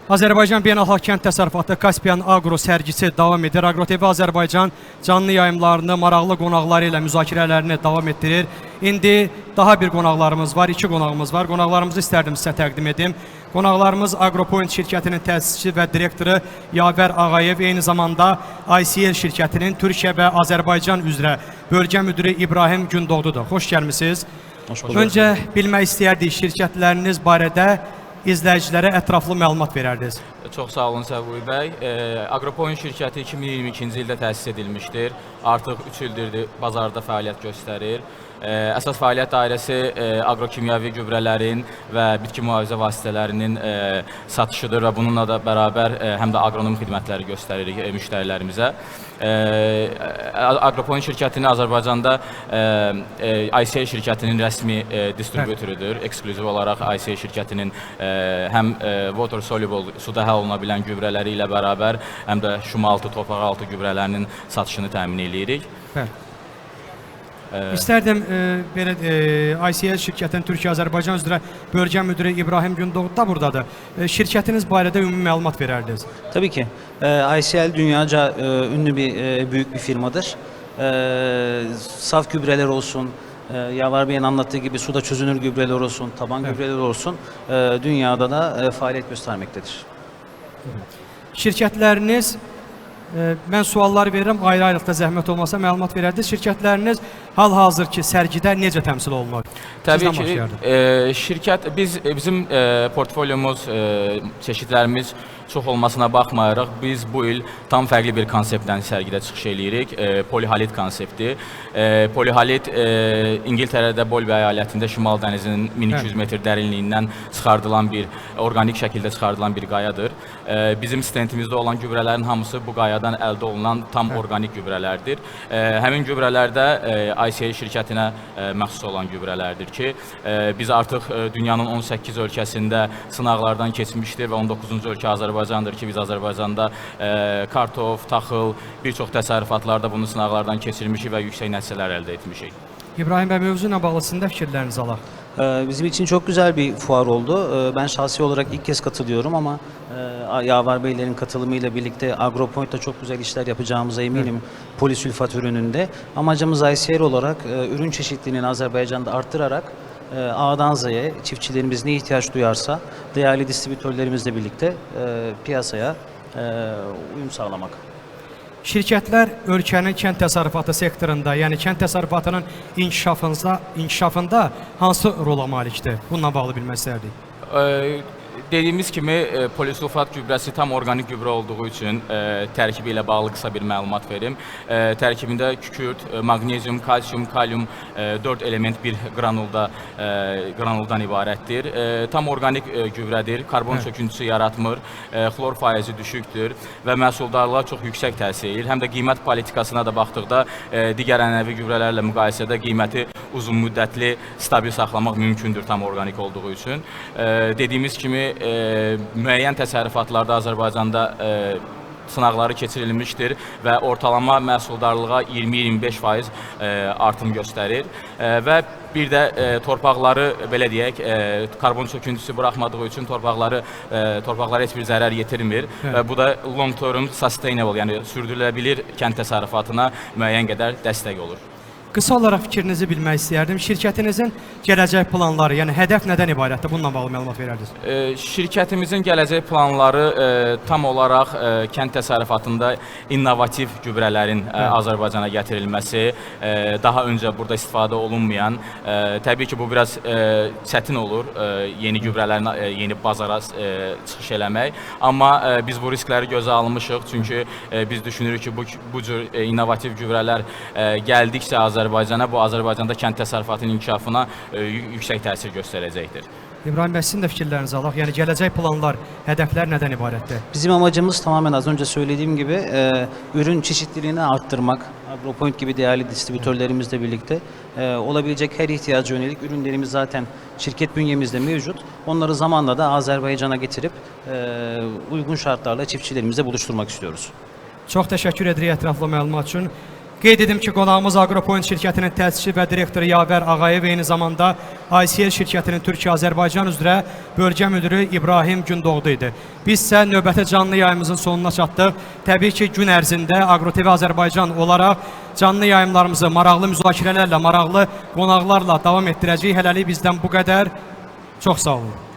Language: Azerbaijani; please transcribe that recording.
Azərbaycan Beynəlxalq Kənd Təsərrüfatı Kaspian Agro sərgisi davam edir. Agro TV Azərbaycan canlı yayımlarını, maraqlı qonaqları ilə müzakirələrini davam etdirir. İndi daha bir qonaqlarımız var, iki qonağımız var. Qonaqlarımızı istərdim sizə təqdim edim. Qonaqlarımız Agropoint şirkətinin təsisçisi və direktoru Yavər Ağayev, eyni zamanda ICL şirkətinin Türkiyə və Azərbaycan üzrə bölgə müdiri İbrahim Gündoğdudur. Xoş gəlmisiniz. Öncə bilmək istəyərdik şirkətləriniz barədə izləyicilərə ətraflı məlumat verərdiniz. Çox sağ olun Səbuhi bəy. Agropoint şirkəti 2022-ci ildə təsis edilmişdir. Artıq 3 ildir bazarda fəaliyyət göstərir. Əsas fəaliyyət dairəsi agrokimyəvi gübrələrin və bitki mühafizə vasitələrinin satışıdır və bununla da bərabər həm də agronom xidmətləri göstəririk müştərilərimizə. Agropoint şirkətini Azərbaycanda ICL şirkətinin rəsmi distribütörüdür. Ekskluziv olaraq ICL şirkətinin həm water soluble, suda həll oluna bilən gübrələri ilə bərabər həm də şumaltı, torpaq altı gübrələrinin satışını təmin edirik. İstərdim belə ICL şirkətinin Türkiyə-Azərbaycan üzrə bölgə müdiri İbrahim Gündoğdu da buradadır. Şirkətiniz barədə ümumi məlumat verərdiniz. Tabii ki. ICL dünyaca ünlü büyük bir firmadır. Saf gübreler olsun, Yavar Bey'in anlattığı gibi suda çözünür gübreler olsun, taban gübreler olsun, dünyada da faaliyet göstermektedir. Şirkətləriniz, mən suallar verirəm, ayrı-ayrılıqda zəhmət olmasa məlumat verərdiniz. Şirkətləriniz hal-hazırki sərgidə necə təmsil olunur? Təbii ki, şirkət, bizim portfolyomuz, çeşidlərimiz çox olmasına baxmayaraq, biz bu il tam fərqli bir konseptdən sərgidə çıxış eləyirik. Polihalit konsepti. Polihalit İngiltərədə Bolvi əyalətində Şimal dənizinin 1200 metr dərinliyindən çıxardılan bir, orqanik şəkildə çıxardılan bir qayadır. Bizim stendimizdə olan gübrələrin hamısı bu qayadan əldə olunan tam orqanik gübrələrdir. Həmin gübrələrdə ICL şirkətinə məxsus olan gübrələrdir ki, biz artıq dünyanın 18 ölkəsində sınaqlardan keçmişdir və 19-cu ölkə Azərbaycandır ki, biz Azərbaycanda kartof, taxıl, bir çox təsərrüfatlarda bunu sınaqlardan keçirmişik və yüksək nəticələr əldə etmişik. İbrahim Bey, mövzu ilə bağlı sizin də fikirlərinizi alaq. Bizim için çok güzel bir fuar oldu. Ben şahsi olarak ilk kez katılıyorum ama Yavar Beylerin katılımıyla birlikte Agropoint'ta çok güzel işler yapacağımıza eminim. Evet. Polisülfat ürününde. Amacımız ICL olarak ürün çeşitliliğini Azerbaycan'da arttırarak A'dan Z'ye çiftçilerimiz ne ihtiyaç duyarsa değerli distribütörlerimizle birlikte piyasaya uyum sağlamak. Şirkətlər ölkənin kənd təsərrüfatı sektorunda, yəni kənd təsərrüfatının inkişafında hansı rola malikdir? Bununla bağlı bilmək istərdik. Dediyimiz kimi polisulfat gübrəsi tam orqanik gübrə olduğu üçün tərkibi ilə bağlı qısa bir məlumat verim. Tərkibində kükürt, magnezium, kalsium, kalium 4 element bir granuldan ibarətdir. Tam orqanik gübrədir, karbon çöküntüsü yaratmır, xlor faizi düşükdür və məhsuldarlığa çox yüksək təsir edir. Həm də qiymət politikasına da baxdıqda digər ənənəvi gübrələrlə müqayisədə qiyməti uzun müddətli stabil saxlamaq mümkündür tam orqanik olduğu üçün. Dediyimiz kimi müəyyən təsərrüfatlarda Azərbaycanda sınaqları keçirilmişdir və ortalama məhsuldarlığa 20-25% artım göstərir və bir də torpaqları, belə deyək, karbon çöküntüsü buraxmadığı üçün torpaqlara heç bir zərər yetirmir və bu da long term sustainable, yəni sürdürüləbilir kənd təsərrüfatına müəyyən qədər dəstək olur. Qısa olaraq fikrinizi bilmək istəyərdim. Şirkətinizin gələcək planları, yəni hədəf nədən ibarətdir? Bununla bağlı məlumat verərdiniz. Şirkətimizin gələcək planları tam olaraq kənd təsərrüfatında innovativ gübrələrin Azərbaycana gətirilməsi, daha öncə burada istifadə olunmayan, təbii ki, bu biraz çətin olur, yeni gübrələrin yeni bazara çıxış eləmək. Amma biz bu riskləri gözə almışıq, çünki biz düşünürük ki, bu cür innovativ gübrələr gəldikcə Azərbaycana, bu Azərbaycanda kənd təsərrüfatının inkişafına yüksək təsir göstərəcəkdir. İbrahim bəy, sizin də fikirlərinizi alaq. Yəni gələcək planlar, hədəflər nədən ibarətdir? Bizim amacımız tamamen az önce söylediğim gibi ürün çeşitliliğini arttırmak. Agropoint gibi değerli distribütörlerimizle birlikte olabilecek her ihtiyaca yönelik ürünlerimiz zaten şirket bünyemizde mevcut. Onları zamanla da Azerbaycan'a getirip uygun şartlarla çiftçilerimizle buluşturmak istiyoruz. Çox təşəkkür edirik ətraflı məlumat üçün. Qeyd edim ki, qonağımız Agropoint şirkətinin təsisçi və direktoru Yavər Ağayev, eyni zamanda ICL şirkətinin Türkiyə-Azərbaycan üzrə bölgə müdürü İbrahim Gündoğdu idi. Biz isə növbəti canlı yayımızın sonuna çatdıq. Təbii ki, gün ərzində Agro TV Azərbaycan olaraq canlı yayımlarımızı maraqlı müzakirələrlə, maraqlı qonaqlarla davam etdirəcəyik. Hələlik bizdən bu qədər. Çox sağ olun.